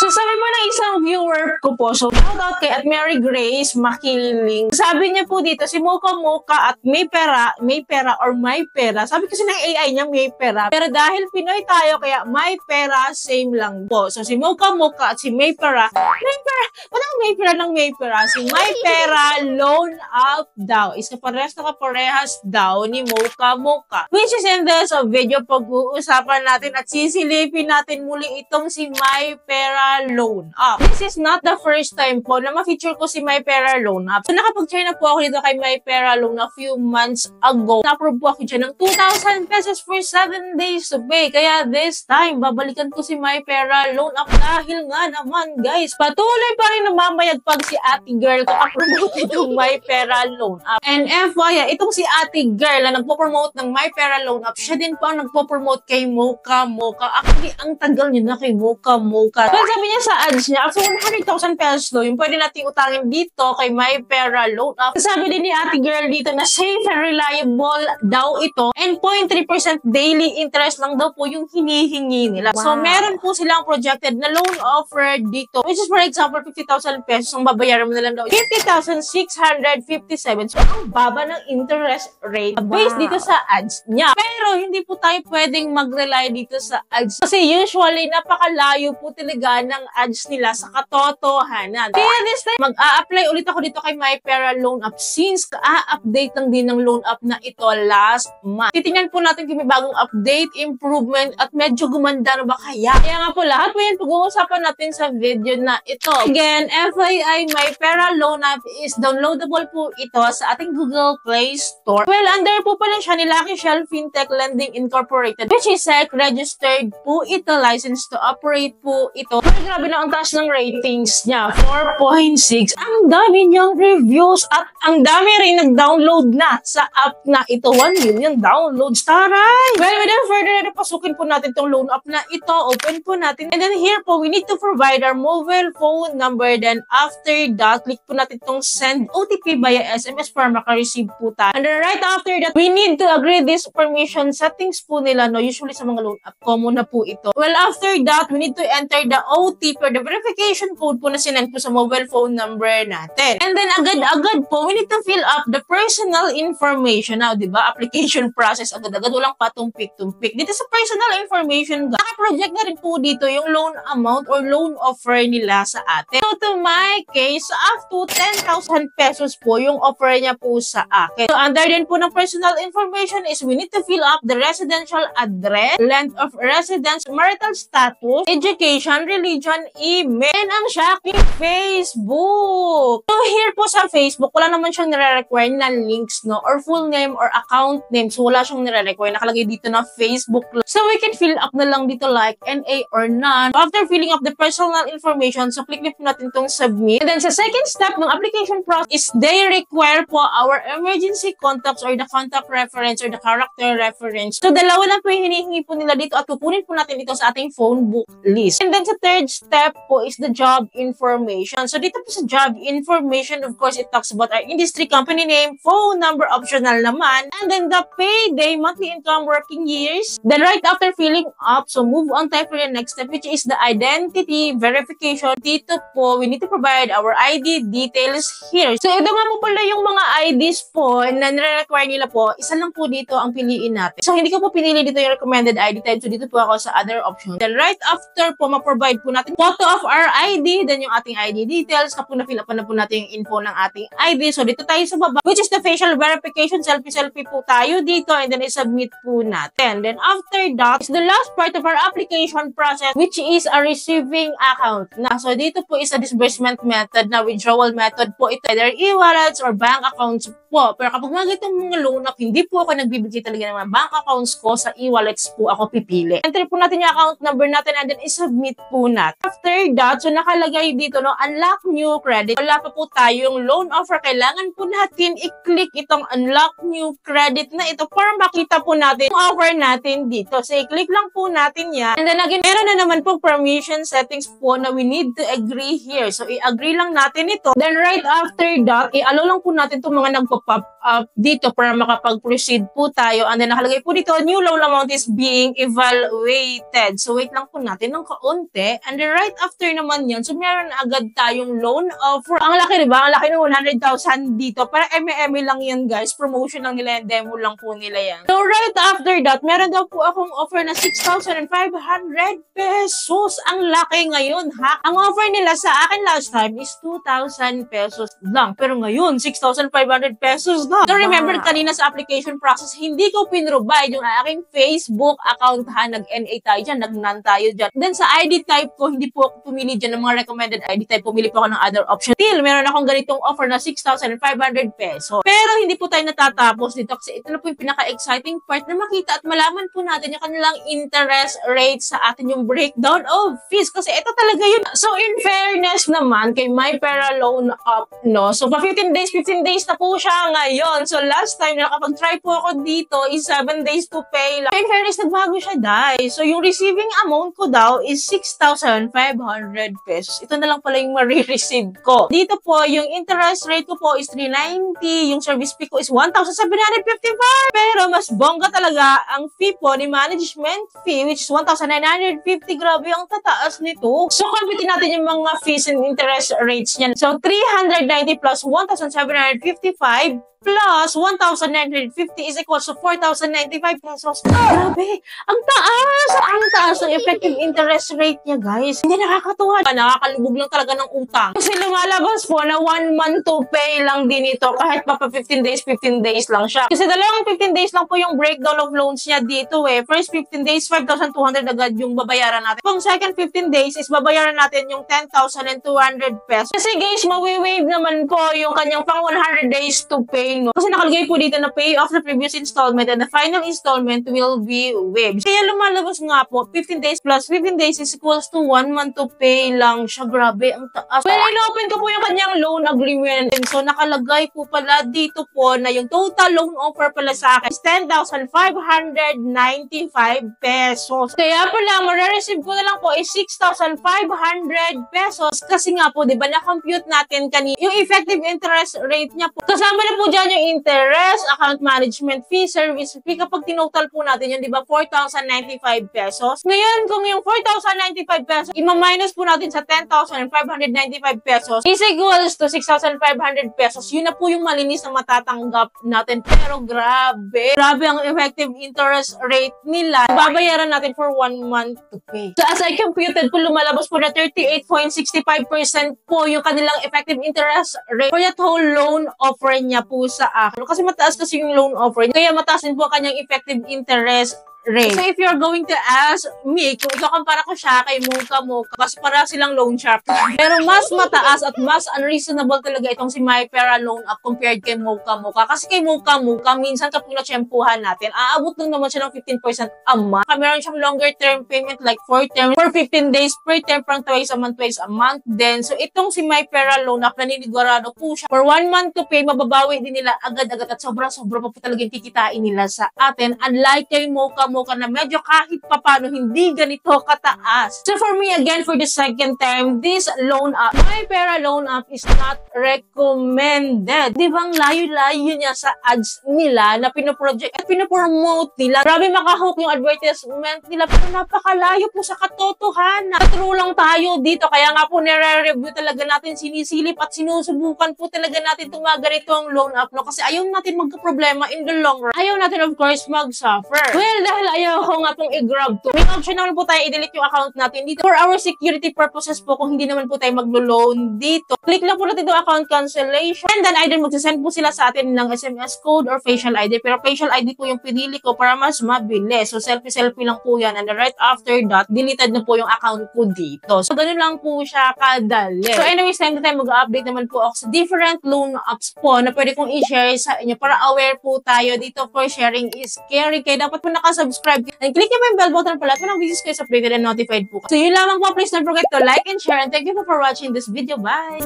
So sabi po ng isang viewer ko po, so shoutout kay at Mary Grace Makiling. Sabi niya po dito, si Mocha Mocha at may pera or may pera. Sabi kasi ng AI niya may pera. Pero dahil Pinoy tayo, kaya may pera, same lang po. So si Mocha Mocha at si may pera, walang may pera ng may pera. Si may pera, loan up daw. Is kaparehas daw ni Mocha Mocha. Which is in this video, pag-uusapan natin at sisilipin natin muli itong si may pera loan up. This is not the first time po na ma-feature ko si my pera loan up. So nakapag-try na po ako dito kay my pera loan a few months ago. Na-approve po ako dyan ng 2,000 pesos for 7 days to pay. Kaya this time, babalikan ko si my pera loan up dahil nga naman guys, patuloy pa rin namamayagpag si ate girl kaka-promote itong my pera loan up. And FYI, itong si ate girl na nagpo-promote ng my pera loan up, siya din po ang nagpo-promote kay Mocha Mocha. Actually, ang tagal niya na kay Mocha Mocha. Pero sabi niya sa ads niya, so 100,000 pesos daw, yung pwede nating utangin dito kay my pera loan up. Sabi din ni ate girl dito na safe and reliable daw ito and 0.3% daily interest lang daw po yung hinihingi nila. Wow. So meron po silang projected na loan offer dito, which is for example 50,000 pesos, ang babayaran mo na lang daw 50,657. So ang baba ng interest rate based dito sa ads niya. Pero hindi po tayo pwedeng mag-rely dito sa ads kasi usually napakalayo po talaga ng ads nila sa katotohanan. Kaya this time, mag-a-apply ulit ako dito kay my pera loan up since a-update lang din ng loan up na ito last month. Titingnan po natin kung may bagong update, improvement, at medyo gumanda na ba kaya. Kaya nga po, lahat po yan pag-uusapan natin sa video na ito. Again, FYI, my pera loan up is downloadable po ito sa ating Google Play Store. Well, under po pala siya ni Lucky Shell Fintech Lending Incorporated, which is registered po ito, licensed to operate po ito. Pero grabe na ang taas ng ratings niya, 4.6. Ang dami niyang reviews at ang dami rin nag-download na sa app na ito. 1 million downloads. Taray! Well, without further ado, pasukin po natin itong loan app na ito. Open po natin. And then here po, we need to provide our mobile phone number. Then after that, click po natin itong send OTP via SMS para maka-receive po tayo. And then right after that, we need to agree this permission settings po nila. No? Usually sa mga loan app, common na po ito. Well, after that, we need to enter the OTP or the verification code po na sinend po sa mobile phone number natin. And then agad-agad po, we need to fill up the personal information. Now, di ba? Application process, agad-agad, walang patumpik-tumpik. Dito sa personal information, naka-project na rin po dito yung loan amount or loan offer nila sa atin. So, to my case, up to 10,000 pesos po yung offer niya po sa akin. So, under din po ng personal information is we need to fill up the residential address, length of residence, marital status, education, religion, email, and ang shocking Facebook. So, here po sa Facebook, wala naman siyang nire-require na links, no? Or full name or account name. So, wala siyang nire-require. Nakalagay dito na Facebook. So, we can fill up na lang dito like NA or none. So, after filling up the personal information, so, click po natin itong submit. And then, sa second step ng application process is they require po our emergency contacts or the contact reference or the character reference. So, dalawa lang po yung hinihingi po nila dito at kukunin po natin ito sa ating phone book list. And then, sa third step po is the job information. So, dito po sa job information, of course, it talks about our industry, company name, phone number, optional naman, and then the payday, monthly income, working years. Then, right after filling up, so move on tayo for the next step, which is the identity verification. Dito po, we need to provide our ID details here. So, ito nga po pala yung mga IDs po na nire-require nila po. Isa lang po dito ang piliin natin. So, hindi ko po pinili dito yung recommended ID type. So, dito po ako sa other option. Then, right after po, ma-provide po natin photo of our ID, then yung ating ID details. Kapag na-fill up na po natin yung info ng ating ID. So, dito tayo sa baba, which is the facial verification. Selfie po tayo dito. And then, i-submit po natin. Then, after that, is the last part of our application process, which is a receiving account. So, dito po is a disbursement method na withdrawal method po. Ito, either e-wallets or bank accounts po. Pero kapag mga itong mga loan up, hindi po ako nagbibigay talaga ng mga bank accounts ko. Sa e-wallets po ako pipili. Enter po natin yung account number natin and then i-submit po natin. After that, so nakalagay dito, no, unlock new credit. Wala pa po tayong loan offer. Kailangan po natin i-click itong unlock new credit na ito para makita po natin yung offer natin dito. So, i-click lang po natin yan. And then again, meron na naman po permission settings po na we need to agree here. So, i-agree lang natin ito. Then right after that, i-allow lang po natin itong mga nagpo magpa-pop up dito para makapag-proceed po tayo. And then nakalagay po dito, new loan amount is being evaluated. So wait lang po natin ng kaunti. And then right after naman yan, so meron agad tayong loan offer. Ang laki, diba? Ang laki ng 100,000 dito. Para eme lang yan, guys. Promotion lang nila yan. Demo lang po nila yan. So right after that, meron daw po akong offer na 6,500 pesos. Ang laki ngayon, ha? Ang offer nila sa akin last time is 2,000 pesos lang. Pero ngayon, 6,500 pesos na. So remember, kanina sa application process, hindi ko pinrovide yung aking Facebook account, ha? Nag-NA tayo dyan, nag-NAN tayo dyan. Then sa ID type ko, hindi po ako pumili dyan ng mga recommended ID type. Pumili po ako ng other option. Still, meron akong ganitong offer na 6,500 pesos. Pero hindi po tayo natatapos dito kasi ito na po yung pinaka-exciting part na makita at malaman po natin yung kanilang interest rate sa atin, yung breakdown of fees. Kasi ito talaga yun. So in fairness naman, kay My Pera Loan Up, no? So pa 15 days na po siya ngayon. So last time na nakapag-try po ako dito is 7 days to pay lang. In fairness, nagbago siya, guys. So yung receiving amount ko daw is 6,500 pesos. Ito na lang pala yung marireceive ko. Dito po, yung interest rate ko po is 390. Yung service fee ko is 1,755. Pero mas bongga talaga ang fee po ni management fee, which is 1,950. Grabe ang tataas nito. So computin natin yung mga fees and interest rates niyan. So 390 plus 1,755 plus 1,950 is equals to 4,095 pesos. Grabe! Ang taas! Ang taas ng effective interest rate niya, guys. Hindi nakakatuwa. Nakakalubog lang talaga ng utang. Kasi lumalabas po na 1 month to pay lang din ito. Kahit pa 15 days lang siya. Kasi dalawang 15 days lang po yung breakdown of loans niya dito eh. First 15 days, 5,200 agad yung babayaran natin. Kung second 15 days is babayaran natin yung 10,200 pesos. Kasi guys, mawi-wave naman po yung kanyang pang 100 days to pay. Kasi nakalagay po dito na pay off the previous installment and the final installment will be waived. Kaya lumalabas nga po, 15 days plus 15 days is equals to 1 month to pay lang siya. Grabe, ang taas. Well, in-open ko po yung kanyang loan agreement. And so, nakalagay po pala dito po na yung total loan offer pala sa akin is 10,595 pesos. Kaya pala, marireceive ko na lang po is 6,500 pesos. Kasi nga po, di ba, na-compute natin kanina yung effective interest rate niya po. Kasama na po dyan yung interest, account management fee, service fee. Kapag tinotal po natin yun, di ba, 4,095 pesos. Ngayon, kung yung 4,095 pesos, ima-minus po natin sa 10,595 pesos, is equals to 6,500 pesos. Yun na po yung malinis na matatanggap natin. Pero grabe. Grabe ang effective interest rate nila. Babayaran natin for 1 month to pay. So, as I computed po, lumalabas po na 38.65% po yung kanilang effective interest rate for that whole loan offer niya po sa akin. Kasi mataas kasi yung loan offer. Kaya mataas din po kanyang effective interest rate. So if you're going to ask me, kung ikakumpara ko siya kay Mocha, kasi para silang loan shark. Pero mas mataas at mas unreasonable talaga itong si My Pera Loan Up compared kay Mocha. Kasi kay Mocha, minsan kapag na-tsempuhan natin, aabot lang naman siya ng 15% a month. Meron siyang longer term payment like 4 term, for 15 days per term, parang twice a month din. So itong si My Pera Loan Up, naninigurado po siya. For 1 month to pay, mababawi din nila agad-agad at sobra-sobra pa po talagang kikitain nila sa atin. Unlike kay Mocha na medyo kahit papano hindi ganito kataas. So for me, again, for the second time, this loan up, My Pera Loan Up is not recommended. Di ba ang layo-layo niya sa ads nila na pinoproject at pinopromote nila. Grabe makahook yung advertisement nila pero napakalayo po sa katotohanan. True lang tayo dito. Kaya nga po nire-review talaga natin, sinisilip at sinusubukan po talaga natin itong mga ganitong loan up. No? Kasi ayaw natin magka-problema in the long run. Ayaw natin, of course, mag-suffer. Well, dahil ayaw ko nga pong i-grab to. May option naman po tayo i-delete yung account natin dito. For our security purposes po, kung hindi naman po tayo maglo-loan dito, click lang po natin yung account cancellation. And then either magsasend po sila sa atin ng SMS code or facial ID. Pero facial ID po yung pinili ko para mas mabilis. So selfie-selfie lang po yan. And then right after that, deleted na po yung account ko dito. So ganun lang po siya kadali. So anyways, time to time mag-update naman po ako sa different loan apps po na pwede kong i-share sa inyo para aware po tayo dito. For sharing is scary. Kaya dapat po nakasubscribe. And click nyo po yung bell button para lahat po ng videos kayo updated and notified po. So yun lamang po. Please don't forget to like and share. And thank you po for watching this video. Bye!